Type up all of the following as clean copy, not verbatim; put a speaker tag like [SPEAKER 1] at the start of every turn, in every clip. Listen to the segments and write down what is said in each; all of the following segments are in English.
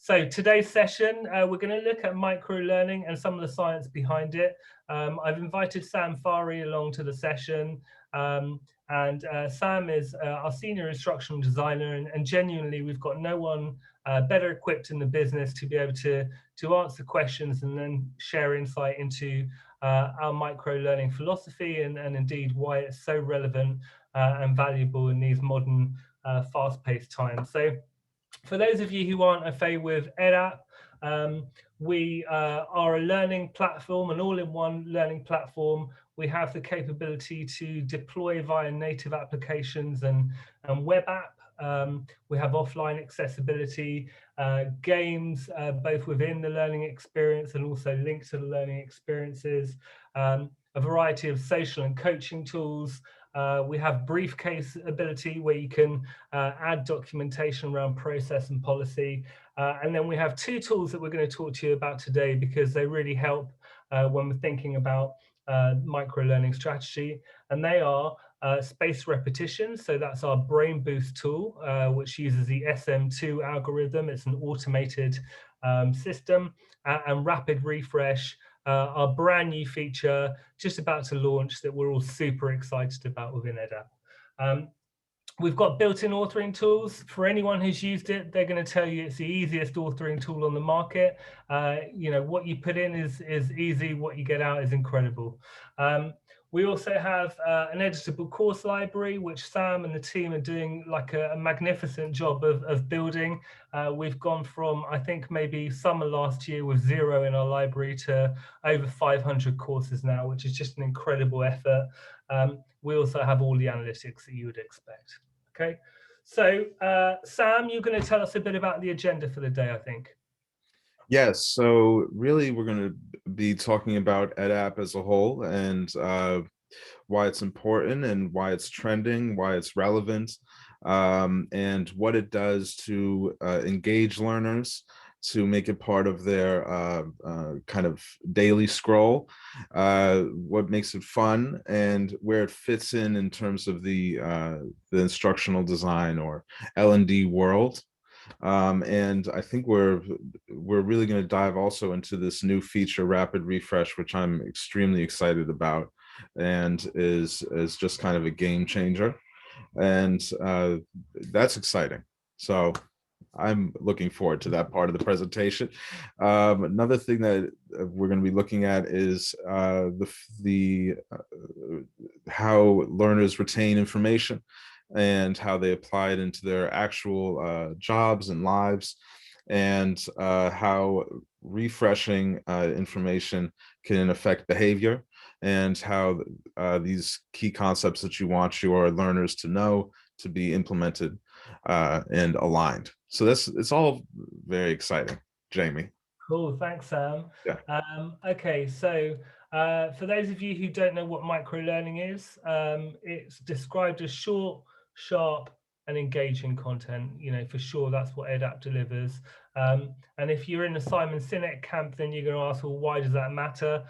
[SPEAKER 1] So today's session, we're going to look at microlearning and some of the science behind it. I've invited Sam Fari along to the session, and Sam is our senior instructional designer, and genuinely we've got no one better equipped in the business to be able to answer questions and then share insight into our microlearning philosophy and indeed why it's so relevant and valuable in these modern fast-paced times. So for those of you who aren't au fait with EdApp, we are a learning platform, an all-in-one learning platform. We have the capability to deploy via native applications and web app. We have offline accessibility, games, both within the learning experience and also linked to the learning experiences, a variety of social and coaching tools. We have briefcase ability where you can add documentation around process and policy. And then we have two tools that we're going to talk to you about today because they really help when we're thinking about microlearning strategy. And they are spaced repetition. So that's our Brain Boost tool, which uses the SM2 algorithm. It's an automated system, and rapid refresh, our brand new feature just about to launch that we're all super excited about within EdApp. We've got built-in authoring tools. For anyone who's used it, they're going to tell you it's the easiest authoring tool on the market. You know, what you put in is easy, what you get out is incredible. We also have an editable course library, which Sam and the team are doing like a magnificent job of building. We've gone from, I think, maybe summer last year with 0 in our library to over 500 courses now, which is just an incredible effort. We also have all the analytics that you would expect. Okay, so Sam, you're going to tell us a bit about the agenda for the day, I think.
[SPEAKER 2] Yes, so really we're going to be talking about EdApp as a whole and why it's important and why it's trending, why it's relevant, and what it does to engage learners, to make it part of their kind of daily scroll, what makes it fun, and where it fits in terms of the instructional design or L&D world. And I think we're really going to dive also into this new feature, rapid refresh, which I'm extremely excited about, and is just kind of a game changer, and that's exciting. So I'm looking forward to that part of the presentation. Another thing that we're going to be looking at is how learners retain information and how they apply it into their actual jobs and lives, and how refreshing information can affect behavior, and how these key concepts that you want your learners to know to be implemented and aligned. So it's all very exciting, Jamie.
[SPEAKER 1] Cool, thanks, Sam.
[SPEAKER 2] Yeah.
[SPEAKER 1] Okay, so for those of you who don't know what microlearning is, it's described as short, sharp, and engaging content. You know, for sure, that's what EdApp delivers. And if you're in the Simon Sinek camp, then you're going to ask, well, why does that matter?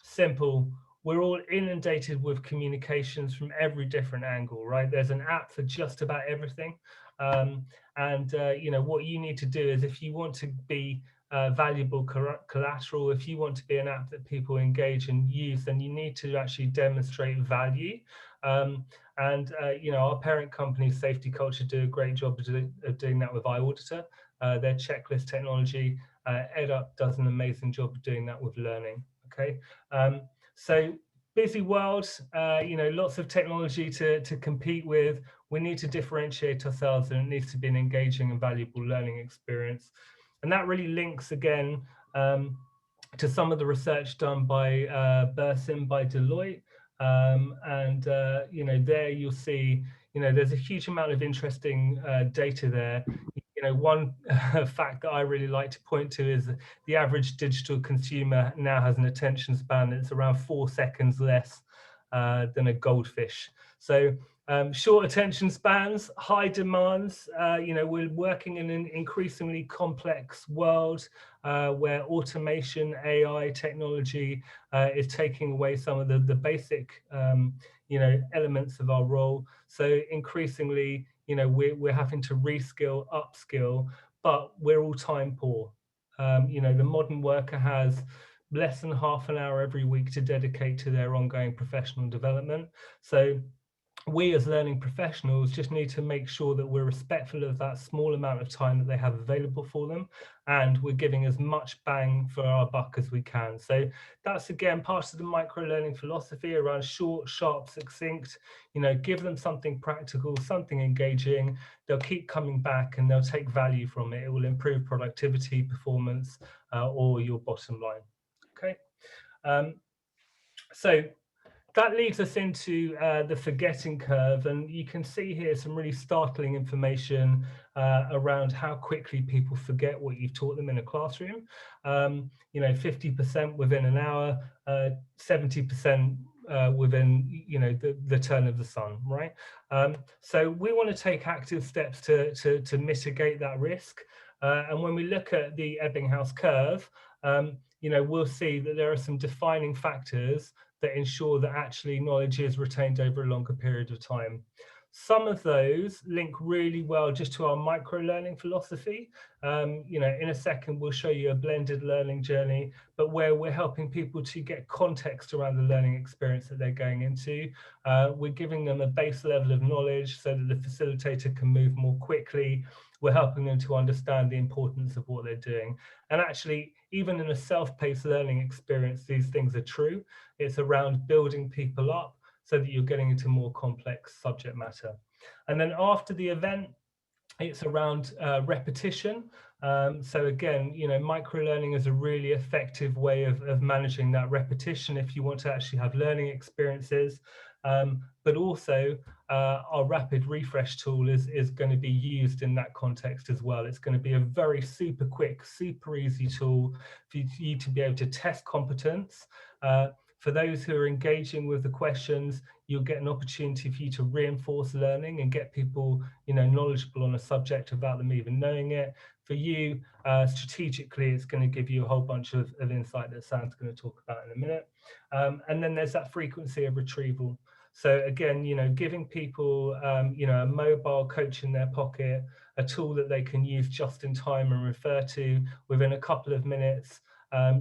[SPEAKER 1] Simple. We're all inundated with communications from every different angle, right? There's an app for just about everything. You know, what you need to do is, if you want to be valuable collateral, if you want to be an app that people engage and use, then you need to actually demonstrate value. You know, our parent company, Safety Culture, do a great job of doing that with iAuditor, their checklist technology. EdApp does an amazing job of doing that with learning. Okay, so busy world, you know, lots of technology to compete with. We need to differentiate ourselves, and it needs to be an engaging and valuable learning experience. And that really links again to some of the research done by Bursim, by Deloitte. You know, there you'll see, you know, there's a huge amount of interesting data there. You know, one fact that I really like to point to is the average digital consumer now has an attention span that's around 4 seconds less than a goldfish. So short attention spans, high demands. You know, we're working in an increasingly complex world where automation, AI technology is taking away some of the basic, you know, elements of our role. So increasingly, you know, we're having to reskill, upskill, but we're all time poor. You know, the modern worker has less than half an hour every week to dedicate to their ongoing professional development. So we as learning professionals just need to make sure that we're respectful of that small amount of time that they have available for them, and we're giving as much bang for our buck as we can. So that's again part of the micro-learning philosophy around short, sharp, succinct. You know, give them something practical, something engaging. They'll keep coming back and they'll take value from it. It will improve productivity, performance, or your bottom line. Okay. So that leads us into the forgetting curve, and you can see here some really startling information around how quickly people forget what you've taught them in a classroom. You know, 50% within an hour, 70% within, you know, the turn of the sun, right? So we want to take active steps to mitigate that risk. And when we look at the Ebbinghaus curve, you know, we'll see that there are some defining factors that ensure that actually knowledge is retained over a longer period of time. Some of those link really well just to our micro-learning philosophy. You know, in a second, we'll show you a blended learning journey, but where we're helping people to get context around the learning experience that they're going into. We're giving them a base level of knowledge so that the facilitator can move more quickly. We're helping them to understand the importance of what they're doing. And actually, even in a self-paced learning experience, these things are true. It's around building people up so that you're getting into more complex subject matter. And then after the event, it's around repetition. So again, you know, micro-learning is a really effective way of managing that repetition if you want to actually have learning experiences. But also our rapid refresh tool is going to be used in that context as well. It's going to be a very super quick, super easy tool for you to be able to test competence. For those who are engaging with the questions, you'll get an opportunity for you to reinforce learning and get people, you know, knowledgeable on a subject without them even knowing it. For you, strategically, it's going to give you a whole bunch of insight that Sam's going to talk about in a minute. And then there's that frequency of retrieval. So again, you know, giving people, you know, a mobile coach in their pocket, a tool that they can use just in time and refer to within a couple of minutes.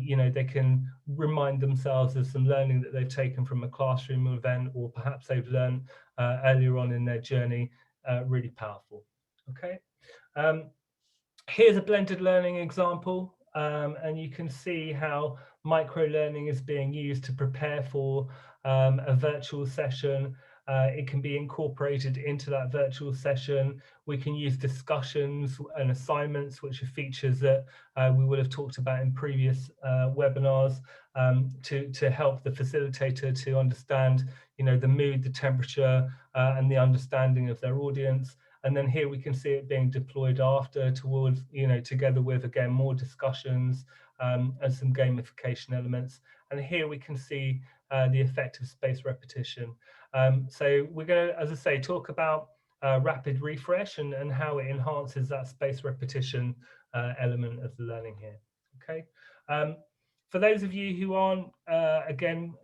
[SPEAKER 1] You know, they can remind themselves of some learning that they've taken from a classroom event, or perhaps they've learned earlier on in their journey. Really powerful. Okay. Here's a blended learning example, and you can see how micro-learning is being used to prepare for a virtual session. It can be incorporated into that virtual session. We can use discussions and assignments, which are features that we would have talked about in previous webinars, to help the facilitator to understand, you know, the mood, the temperature, and the understanding of their audience. And then here we can see it being deployed after towards, you know, together with, again, more discussions and some gamification elements. And here we can see the effect of spaced repetition. So we're going to, as I say, talk about rapid refresh and how it enhances that spaced repetition element of the learning here. Okay. For those of you who aren't, again,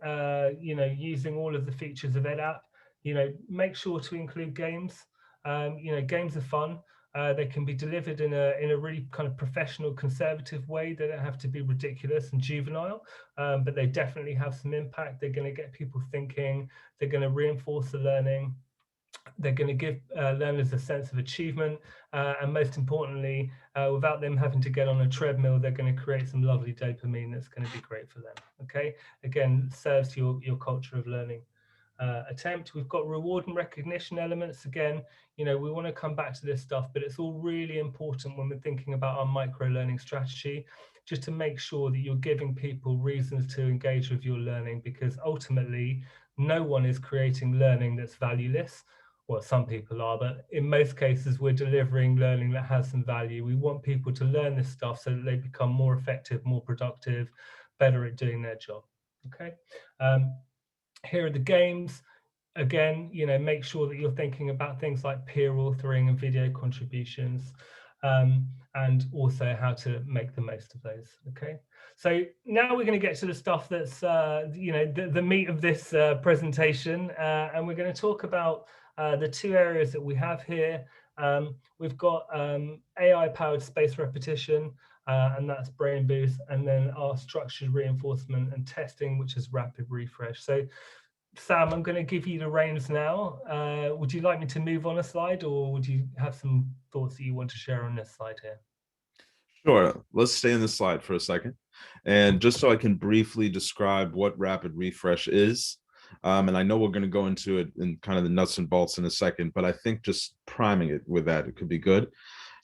[SPEAKER 1] you know, using all of the features of EdApp, you know, make sure to include games. You know, games are fun. They can be delivered in a really kind of professional, conservative way. They don't have to be ridiculous and juvenile, but they definitely have some impact. They're going to get people thinking. They're going to reinforce the learning. They're going to give learners a sense of achievement, and most importantly, without them having to get on a treadmill, they're going to create some lovely dopamine that's going to be great for them. Okay, again, serves your culture of learning. Attempt. We've got reward and recognition elements. Again, you know, we want to come back to this stuff, but it's all really important when we're thinking about our micro-learning strategy, just to make sure that you're giving people reasons to engage with your learning, because ultimately no one is creating learning that's valueless. Well, some people are, but in most cases we're delivering learning that has some value. We want people to learn this stuff so that they become more effective, more productive, better at doing their job. Okay. Here are the games. Again, you know, make sure that you're thinking about things like peer authoring and video contributions, and also how to make the most of those. Okay, so now we're going to get to the stuff that's, you know, the meat of this presentation, and we're going to talk about the two areas that we have here. We've got AI-powered space repetition, and that's Brain Boost, and then our structured reinforcement and testing, which is rapid refresh. So Sam, I'm going to give you the reins now. Would you like me to move on a slide, or would you have some thoughts that you want to share on this slide here?
[SPEAKER 2] Sure. Let's stay in this slide for a second. And just so I can briefly describe what rapid refresh is, and I know we're going to go into it in kind of the nuts and bolts in a second, but I think just priming it with that, it could be good.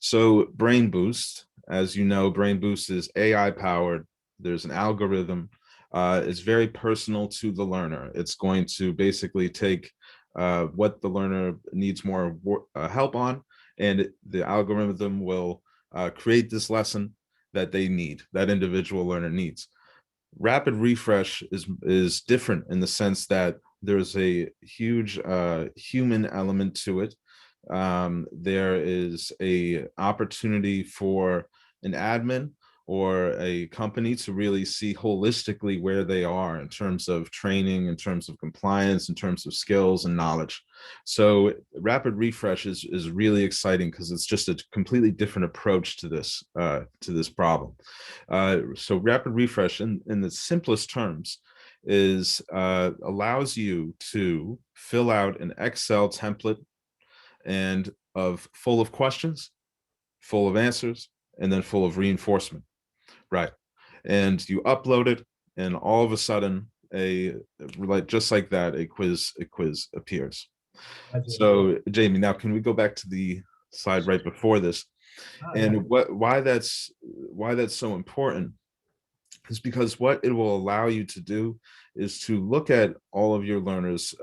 [SPEAKER 2] So Brain Boost, as you know, Brain Boost is AI powered. There's an algorithm. It's very personal to the learner. It's going to basically take what the learner needs more help on, and the algorithm will create this lesson that they need, that individual learner needs. Rapid refresh is different in the sense that there's a huge human element to it. There is a opportunity for an admin or a company to really see holistically where they are in terms of training, in terms of compliance, in terms of skills and knowledge. So rapid refresh is really exciting because it's just a completely different approach to this problem. So rapid refresh, in the simplest terms, is allows you to fill out an Excel template and full of questions, full of answers, and then full of reinforcement. Right. And you upload it, and all of a sudden, just like that, a quiz appears. So, Jamie, now can we go back to the slide right before this? And why that's so important is because what it will allow you to do is to look at all of your learners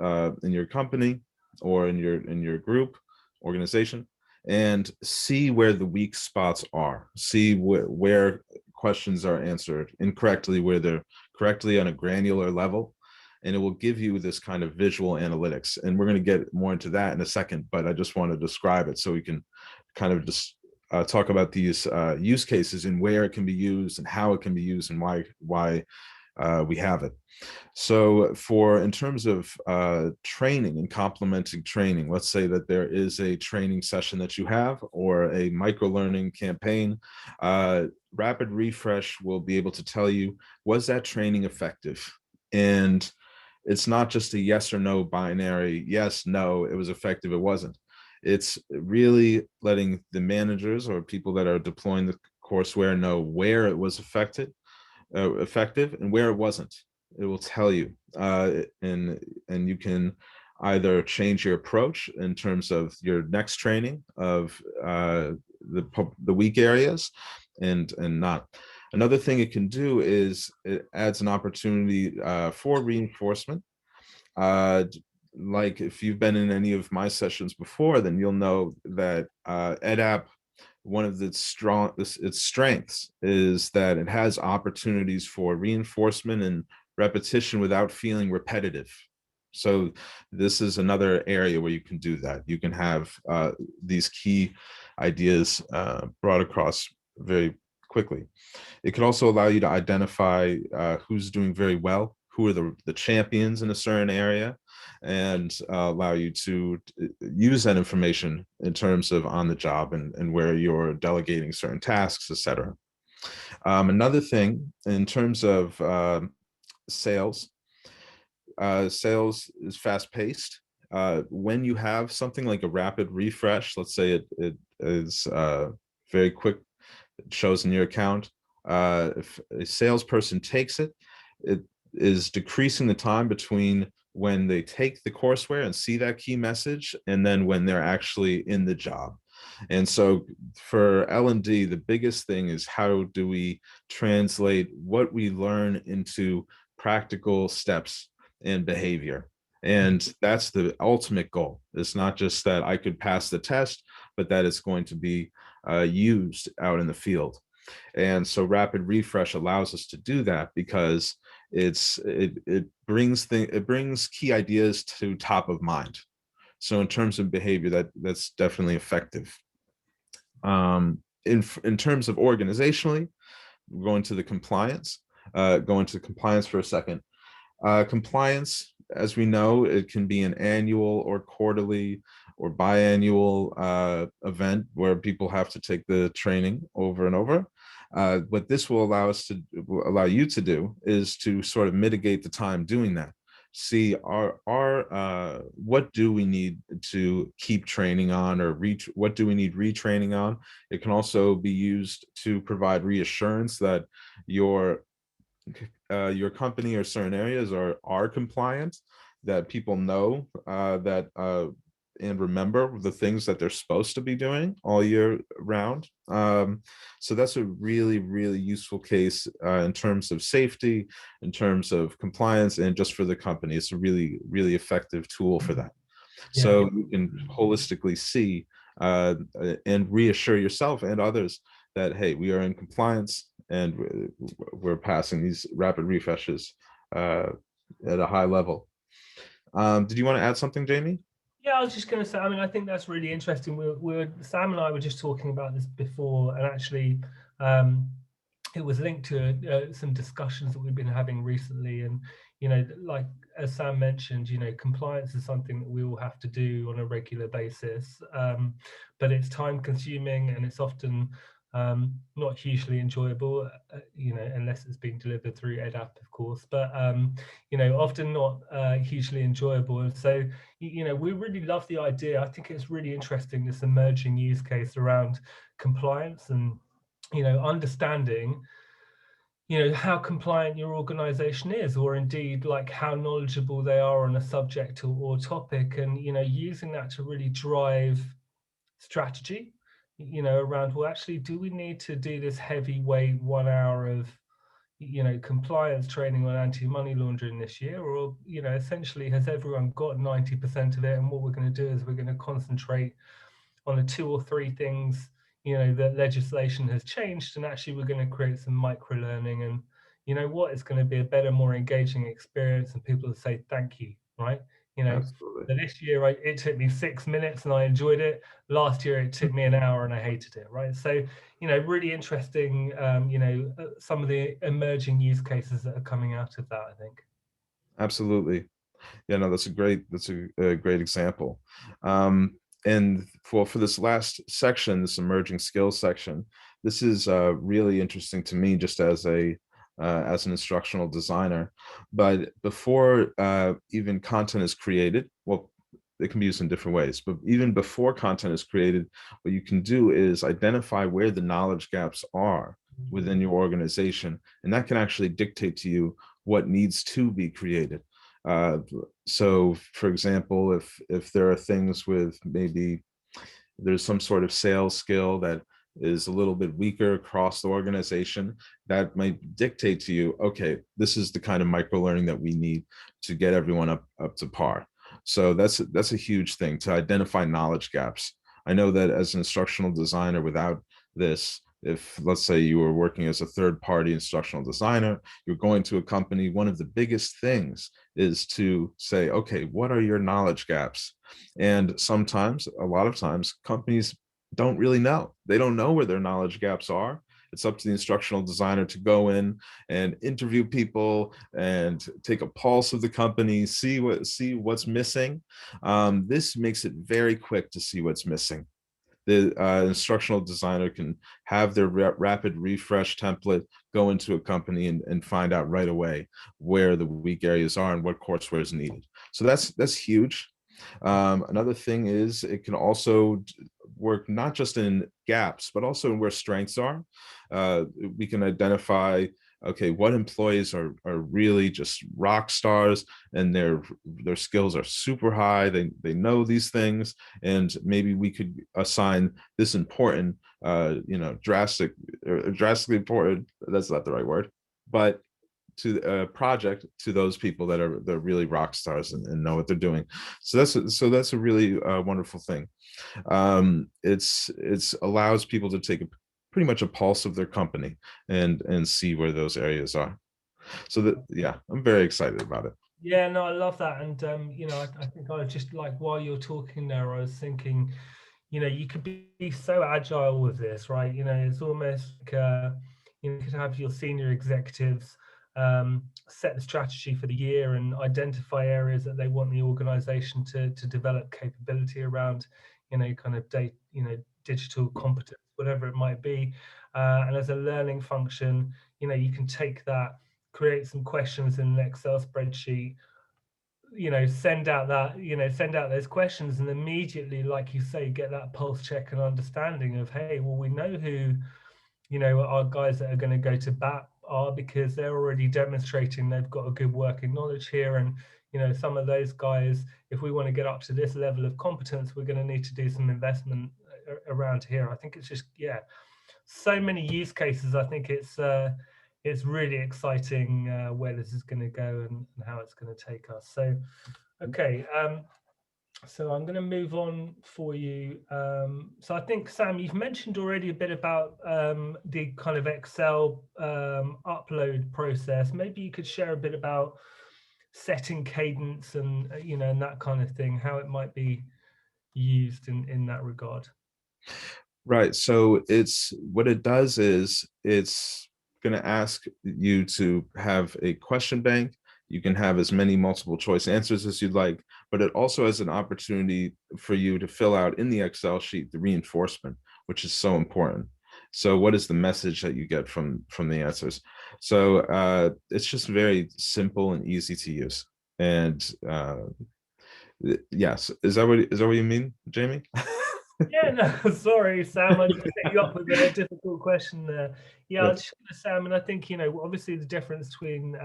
[SPEAKER 2] in your company or in your group, organization, and see where the weak spots are, see where questions are answered incorrectly, where they're correctly on a granular level, and it will give you this kind of visual analytics. And we're going to get more into that in a second, but I just want to describe it so we can kind of just talk about these use cases and where it can be used and how it can be used and why we have it. So in terms of training and complementing training, let's say that there is a training session that you have or a microlearning campaign, rapid refresh will be able to tell you, was that training effective? And it's not just a yes or no binary, yes, no, it was effective, it wasn't. It's really letting the managers or people that are deploying the courseware know where it was effective and where it wasn't. It will tell you, and you can either change your approach in terms of your next training of the weak areas, and not. Another thing it can do is it adds an opportunity for reinforcement. Like if you've been in any of my sessions before, then you'll know that EdApp, one of its strengths is that it has opportunities for reinforcement and repetition without feeling repetitive. So this is another area where you can do that. You can have these key ideas brought across very quickly. It can also allow you to identify who's doing very well, who are the champions in a certain area, and allow you to use that information in terms of on the job and where you're delegating certain tasks, etc. Another thing in terms of sales, sales is fast paced. When you have something like a rapid refresh, let's say it is very quick, it shows in your account. If a salesperson takes it, it is decreasing the time between when they take the courseware and see that key message and then when they're actually in the job. And so for L&D, the biggest thing is how do we translate what we learn into practical steps and behavior? And that's the ultimate goal. It's not just that I could pass the test, but that it's going to be used out in the field. And so rapid refresh allows us to do that because it brings key ideas to top of mind. So in terms of behavior, that's definitely effective. In terms of organizationally, going to compliance for a second. Compliance, as we know, it can be an annual or quarterly or biannual event where people have to take the training over and over. What this will allow you to do is to sort of mitigate the time doing that. See, what do we need to keep training on, or what do we need retraining on? It can also be used to provide reassurance that your company or certain areas are compliant, that people know that and remember the things that they're supposed to be doing all year round. So that's a really, really useful case in terms of safety, in terms of compliance, and just for the company. It's a really, really effective tool for that.
[SPEAKER 1] Yeah.
[SPEAKER 2] So you can holistically see and reassure yourself and others that, hey, we are in compliance and we're passing these rapid refreshes at a high level. Did you want to add something, Jamie?
[SPEAKER 1] Yeah, I was just going to say, I mean, I think that's really interesting. Sam and I were just talking about this before, and actually, it was linked to some discussions that we've been having recently. And, like as Sam mentioned, compliance is something that we all have to do on a regular basis, but it's time consuming and it's often not hugely enjoyable, unless it's being delivered through EdApp, of course, but, often not hugely enjoyable. And so, we really love the idea. I think it's really interesting, this emerging use case around compliance and, understanding, how compliant your organization is, or indeed like how knowledgeable they are on a subject or topic, and, using that to really drive strategy, around, well, actually, do we need to do this heavyweight 1 hour of, compliance training on anti-money laundering this year, or, essentially, has everyone got 90% of it? And what we're going to do is we're going to concentrate on the 2 or 3 things, that legislation has changed, and actually we're going to create some micro learning, and it's going to be a better, more engaging experience, and people will say thank you, right?
[SPEAKER 2] Absolutely.
[SPEAKER 1] So this year it took me 6 minutes and I enjoyed it. Last year it took me an hour and I hated it, right? So, really interesting, some of the emerging use cases that are coming out of that, I think.
[SPEAKER 2] Absolutely. Yeah, no, that's a great example. And for this last section, this emerging skills section, this is really interesting to me, just as an instructional designer. But before even content is created, well, it can be used in different ways, but even before content is created, what you can do is identify where the knowledge gaps are within your organization, and that can actually dictate to you what needs to be created. So, for example, if there are things with, maybe there's some sort of sales skill that is a little bit weaker across the organization, that might dictate to you, okay, this is the kind of micro learning that we need to get everyone up to par. So that's a huge thing, to identify knowledge gaps. I know that as an instructional designer, without this, if let's say you were working as a third-party instructional designer, you're going to a company, one of the biggest things is to say, okay, what are your knowledge gaps? And sometimes, a lot of times, companies don't really know. They don't know where their knowledge gaps are. It's up to the instructional designer to go in and interview people and take a pulse of the company, see what's missing. This makes it very quick to see what's missing. The instructional designer can have their rapid refresh template, go into a company and find out right away where the weak areas are and what courseware is needed. So that's huge. Another thing is, it can also work not just in gaps, but also in where strengths are. We can identify, okay, what employees are really just rock stars and their skills are super high. They know these things, and maybe we could assign this important, drastically important, that's not the right word, but to a project to those people that are really rock stars and know what they're doing. So that's a really wonderful thing. It's allows people to take pretty much a pulse of their company and see where those areas are. So that, yeah, I'm very excited about it.
[SPEAKER 1] Yeah, no, I love that. And, I think I just, like, while you're talking there, I was thinking, you could be so agile with this, right? It's almost like, you could have your senior executives set the strategy for the year and identify areas that they want the organization to develop capability around, kind of data, digital competence, whatever it might be. And as a learning function, you can take that, create some questions in an Excel spreadsheet, send out those questions, and immediately, like you say, get that pulse check and understanding of, hey, well, we know who our guys that are going to go to bat are, because they're already demonstrating they've got a good working knowledge here. And some of those guys, if we want to get up to this level of competence, we're going to need to do some investment around here. I think it's just, so many use cases. I think it's really exciting where this is going to go and how it's going to take us. So, okay. So I'm going to move on for you. So I think, Sam, you've mentioned already a bit about the kind of Excel upload process. Maybe you could share a bit about setting cadence and, and that kind of thing, how it might be used in that regard.
[SPEAKER 2] Right. So what it does is it's going to ask you to have a question bank. You can have as many multiple choice answers as you'd like, but it also has an opportunity for you to fill out in the Excel sheet the reinforcement, which is so important. So what is the message that you get from the answers? So it's just very simple and easy to use. And yes, is that what you mean, Jamie?
[SPEAKER 1] Yeah, no, sorry, Sam. I just set you up with a difficult question there. Yeah, I was just going to say, I mean, I think, obviously the difference between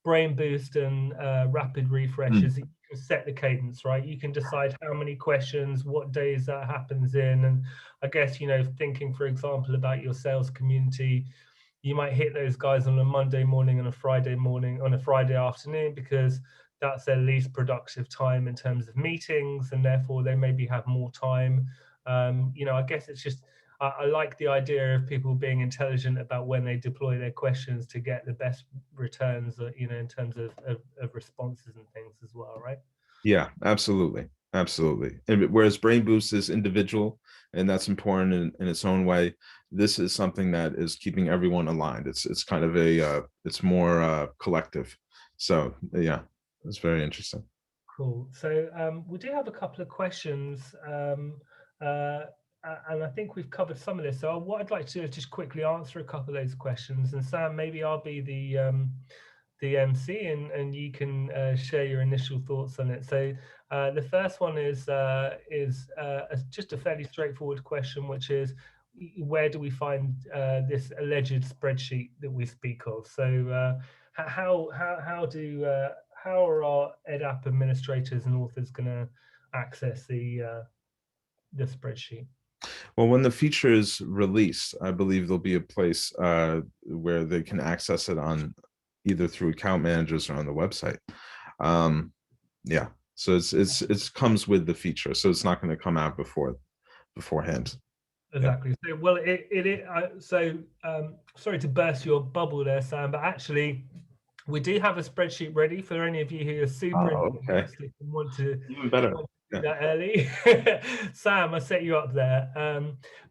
[SPEAKER 1] brain boost and rapid refresh is that you can set the cadence, right? You can decide how many questions, what days that happens in. And I guess, thinking, for example, about your sales community, you might hit those guys on a Monday morning and a Friday morning, on a Friday afternoon, because that's their least productive time in terms of meetings, and therefore they maybe have more time. I guess it's just, I like the idea of people being intelligent about when they deploy their questions to get the best returns, in terms of responses and things as well, right?
[SPEAKER 2] Yeah, absolutely. Absolutely. And whereas Brain Boost is individual, and that's important in its own way, this is something that is keeping everyone aligned. It's kind of it's more collective. So yeah, it's very interesting.
[SPEAKER 1] Cool. So we do have a couple of questions, and I think we've covered some of this. So what I'd like to do is just quickly answer a couple of those questions. And Sam, maybe I'll be the MC, and you can share your initial thoughts on it. So the first one is just a fairly straightforward question, which is, where do we find this alleged spreadsheet that we speak of? So how are our EdApp administrators and authors going to access the spreadsheet?
[SPEAKER 2] Well, when the feature is released, I believe there'll be a place where they can access it on either through account managers or on the website. Yeah, so it's comes with the feature, so it's not going to come out beforehand.
[SPEAKER 1] Exactly. Yeah. So, well, sorry to burst your bubble there, Sam, but actually, we do have a spreadsheet ready for any of you who are super enthusiastic and want to
[SPEAKER 2] even better
[SPEAKER 1] do that early. Sam, I set you up there.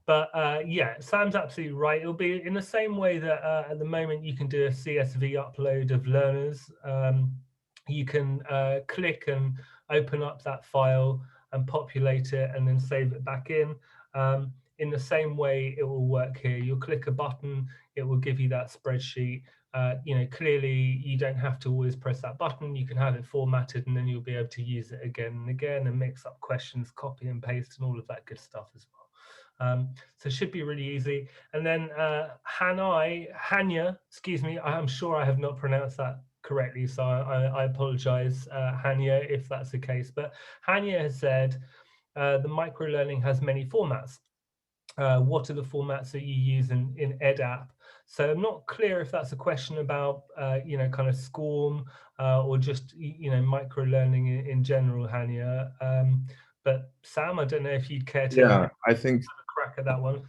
[SPEAKER 1] But yeah, Sam's absolutely right. It'll be in the same way that at the moment you can do a CSV upload of learners. You can click and open up that file and populate it and then save it back in. In the same way, it will work here. You'll click a button, it will give you that spreadsheet. Clearly you don't have to always press that button. You can have it formatted, and then you'll be able to use it again and again and mix up questions, copy and paste, and all of that good stuff as well. So it should be really easy. And then Hanya, excuse me, I'm sure I have not pronounced that correctly, so I apologize, Hanya, if that's the case. But Hanya has said the microlearning has many formats. What are the formats that you use in EdApp? So I'm not clear if that's a question about kind of SCORM or just microlearning in general, Hanya. But Sam, I don't know if you'd care to
[SPEAKER 2] I think
[SPEAKER 1] have a crack at that one.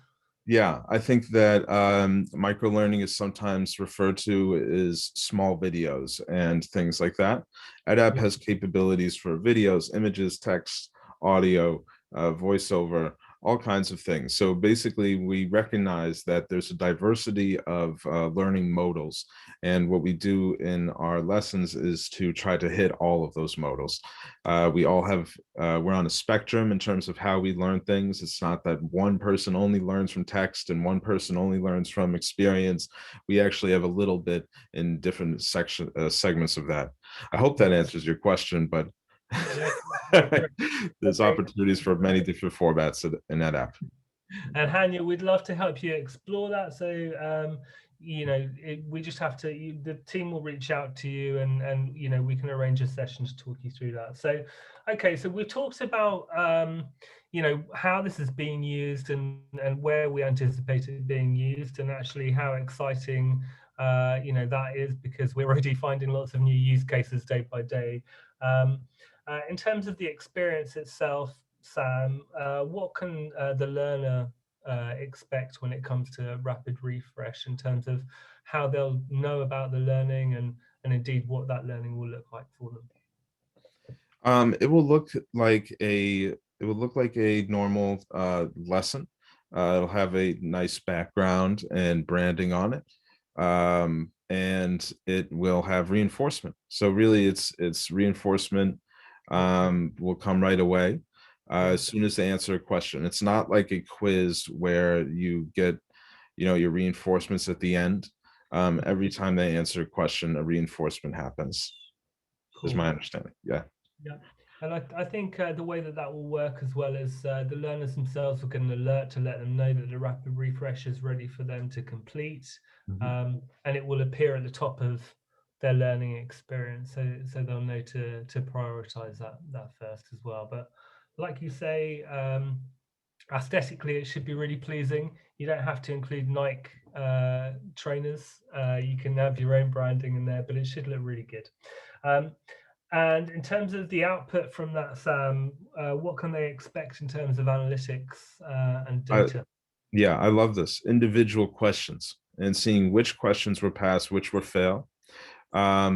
[SPEAKER 2] Yeah, I think that microlearning is sometimes referred to as small videos and things like that. EdApp has capabilities for videos, images, text, audio, voiceover, all kinds of things. So basically, we recognize that there's a diversity of learning modals. And what we do in our lessons is to try to hit all of those modals. We all have, we're on a spectrum in terms of how we learn things. It's not that one person only learns from text and one person only learns from experience. We actually have a little bit in different segments of that. I hope that answers your question, but
[SPEAKER 1] Yeah.
[SPEAKER 2] there's
[SPEAKER 1] Okay.
[SPEAKER 2] opportunities for many different formats in EdApp.
[SPEAKER 1] And Hanya, we'd love to help you explore that. So, we just have to, the team will reach out to you and, we can arrange a session to talk you through that. So, okay, so we've talked about, how this is being used and where we anticipate it being used, and actually how exciting, that is, because we're already finding lots of new use cases day by day. In terms of the experience itself, Sam, what can the learner expect when it comes to rapid refresh in terms of how they'll know about the learning and indeed what that learning will look like for them?
[SPEAKER 2] It will look like a normal lesson. It'll have a nice background and branding on it. And it will have reinforcement. So really it's reinforcement will come right away as soon as they answer a question. It's not like a quiz where you get, your reinforcements at the end. Every time they answer a question, a reinforcement happens, is
[SPEAKER 1] Cool.
[SPEAKER 2] my understanding. Yeah.
[SPEAKER 1] Yeah. And I think the way that will work as well is the learners themselves will get an alert to let them know that the rapid refresh is ready for them to complete. And it will appear at the top of their learning experience. So they'll know to prioritize that first as well. But like you say, aesthetically, it should be really pleasing. You don't have to include Nike trainers. You can have your own branding in there, but it should look really good. And in terms of the output from that, Sam, what can they expect in terms of analytics and data?
[SPEAKER 2] Yeah, I love this. Individual questions and seeing which questions were passed, which were fail.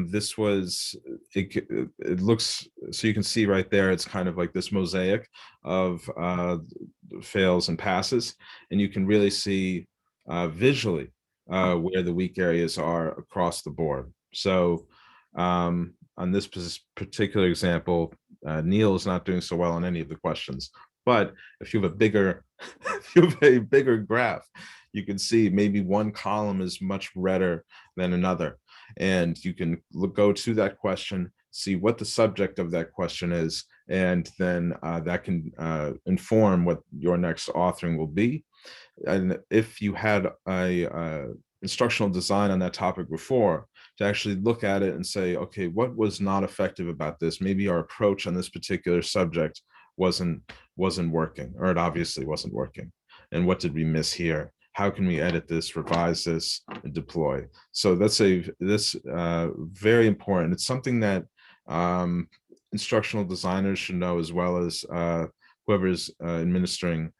[SPEAKER 2] This was, it looks, so you can see right there, it's kind of like this mosaic of fails and passes, and you can really see visually where the weak areas are across the board. So on this particular example, Neil is not doing so well on any of the questions. But if you have a bigger, if you have a bigger graph, you can see maybe one column is much redder than another. And you can go to that question, see what the subject of that question is, and then that can inform what your next authoring will be. And if you had a instructional design on that topic before, to actually look at it and say, okay, what was not effective about this? Maybe our approach on this particular subject wasn't working, or it obviously wasn't working. And what did we miss here? How can we edit this, revise this, and deploy? So that's very important. It's something that instructional designers should know, as well as whoever's administering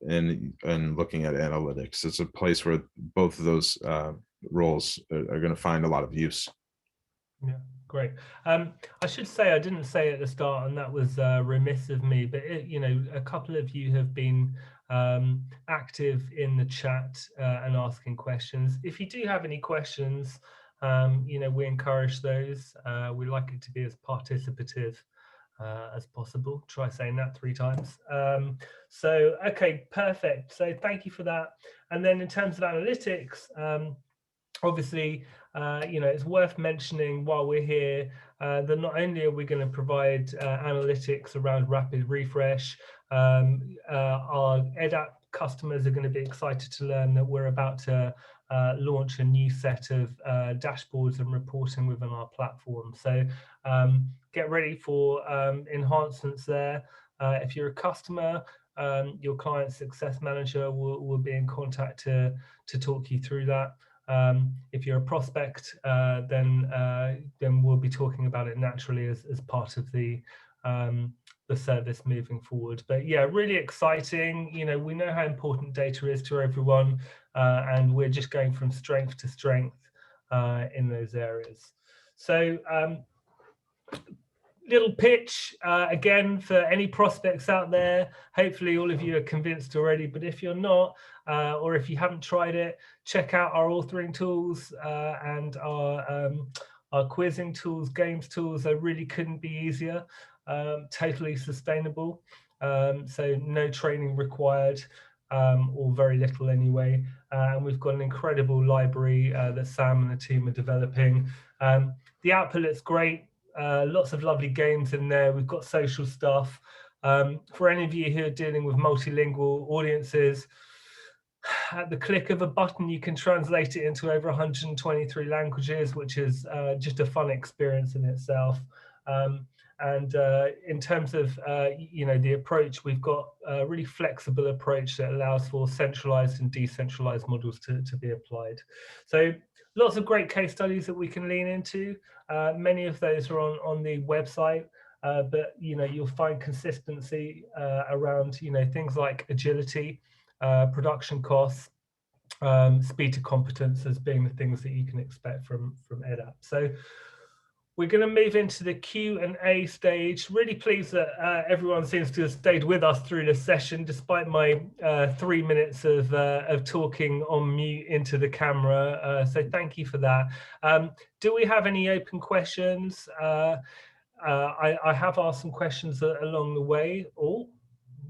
[SPEAKER 2] and looking at analytics. It's a place where both of those roles are going to find a lot of use.
[SPEAKER 1] Yeah, great. I should say, I didn't say at the start, and that was remiss of me, but a couple of you have been active in the chat and asking questions. If you do have any questions, we encourage those. We like it to be as participative as possible. Try saying that 3 times. So, okay, perfect. So thank you for that. And then in terms of analytics, obviously, it's worth mentioning while we're here that not only are we going to provide analytics around rapid refresh, our EdApp customers are going to be excited to learn that we're about to launch a new set of dashboards and reporting within our platform. So get ready for enhancements there. If you're a customer, your client success manager will be in contact to talk you through that. If you're a prospect, then we'll be talking about it naturally as part of the service moving forward. But yeah, really exciting. We know how important data is to everyone, and we're just going from strength to strength in those areas. So little pitch again for any prospects out there. Hopefully all of you are convinced already, but if you're not, or if you haven't tried it, check out our authoring tools and our quizzing tools, games tools. They really couldn't be easier. Totally sustainable. So no training required, or very little anyway. And we've got an incredible library that Sam and the team are developing. The output looks great. Lots of lovely games in there. We've got social stuff. For any of you who are dealing with multilingual audiences, at the click of a button, you can translate it into over 123 languages, which is just a fun experience in itself. And in terms of the approach, we've got a really flexible approach that allows for centralized and decentralized models to be applied. So lots of great case studies that we can lean into. Many of those are on the website, but you'll find consistency around things like agility, production costs, speed to competence as being the things that you can expect from EdApp. So we're going to move into the Q&A stage. Really pleased that everyone seems to have stayed with us through this session, despite my 3 minutes of talking on mute into the camera. So thank you for that. Do we have any open questions? I have asked some questions along the way. Oh,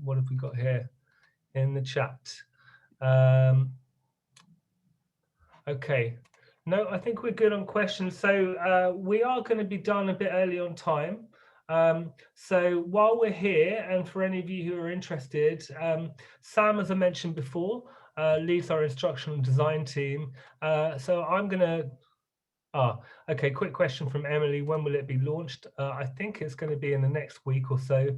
[SPEAKER 1] what have we got here in the chat? Okay. No, I think we're good on questions. So we are going to be done a bit early on time. So while we're here, and for any of you who are interested, Sam, as I mentioned before, leads our instructional design team. So I'm going to... okay, quick question from Emily. When will it be launched? I think it's going to be in the next week or so.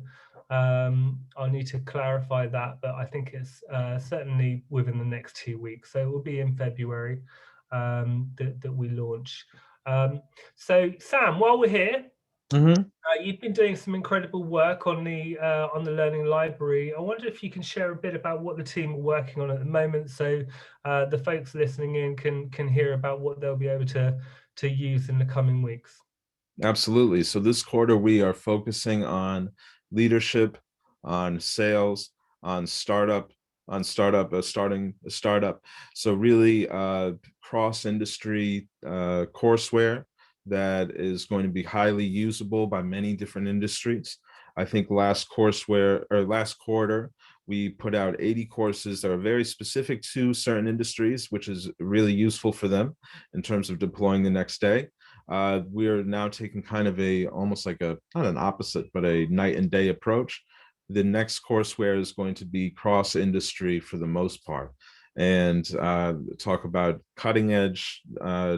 [SPEAKER 1] I'll need to clarify that, but I think it's certainly within the next 2 weeks. So it will be in February that we launch. So Sam, while we're here, you've been doing some incredible work on the Learning Library. I wonder if you can share a bit about what the team are working on at the moment, so the folks listening in can hear about what they'll be able to use in the coming weeks.
[SPEAKER 2] Absolutely. So this quarter, we are focusing on leadership, on sales, on starting a startup. So really cross-industry courseware that is going to be highly usable by many different industries. I think last quarter, we put out 80 courses that are very specific to certain industries, which is really useful for them in terms of deploying the next day. We're now taking kind of almost like not an opposite, but a night and day approach. The next courseware is going to be cross-industry for the most part, and talk about cutting edge,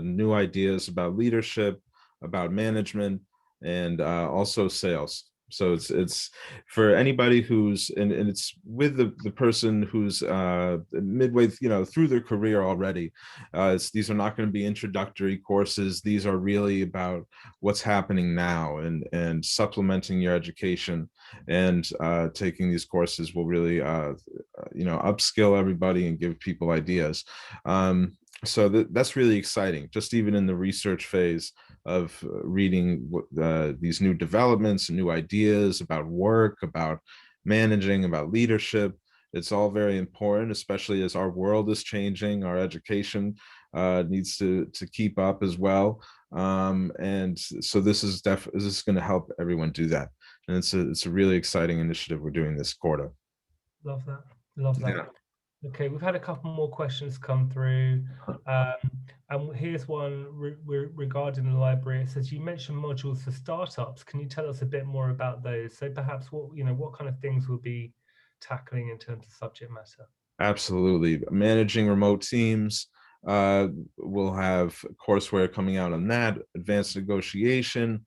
[SPEAKER 2] new ideas about leadership, about management, and also sales. So it's for anybody who's, and it's with the person who's midway, through their career already. These are not going to be introductory courses. These are really about what's happening now, and supplementing your education, and taking these courses will really, upskill everybody and give people ideas. So that's really exciting, just even in the research phase of reading these new developments and new ideas about work, about managing, about leadership. It's all very important, especially as our world is changing. Our education needs to keep up as well. And so this is going to help everyone do that. And it's a really exciting initiative we're doing this quarter.
[SPEAKER 1] Love that. Love that. Yeah. Okay, we've had a couple more questions come through. And here's one regarding the library. It says, you mentioned modules for startups. Can you tell us a bit more about those? So perhaps what kind of things we'll be tackling in terms of subject matter?
[SPEAKER 2] Absolutely. Managing remote teams. We'll have courseware coming out on that, advanced negotiation,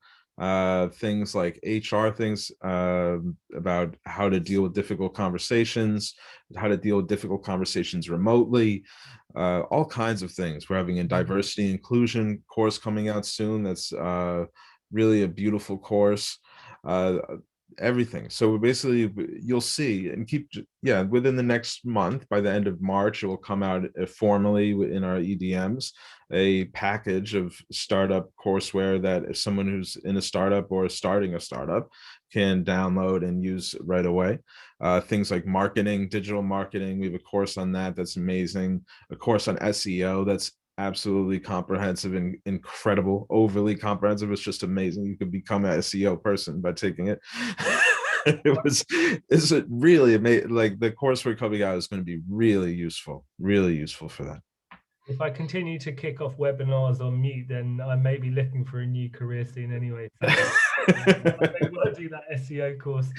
[SPEAKER 2] things like HR things, about how to deal with difficult conversations, how to deal with difficult conversations remotely, all kinds of things. We're having a diversity inclusion course coming out soon. That's really a beautiful course. everything. So basically you'll see and yeah, within the next month, by the end of March, it will come out formally in our EDMs, a package of startup courseware that if someone who's in a startup or starting a startup can download and use right away. Things like marketing, digital marketing, we have a course on that that's amazing. A course on SEO that's absolutely comprehensive and incredible, overly comprehensive. It's just amazing. You could become an SEO person by taking it. It's really amazing. Like the course we're coming out is going to be really useful for that.
[SPEAKER 1] If I continue to kick off webinars on mute, then I may be looking for a new career soon anyway. So I may well do that SEO course.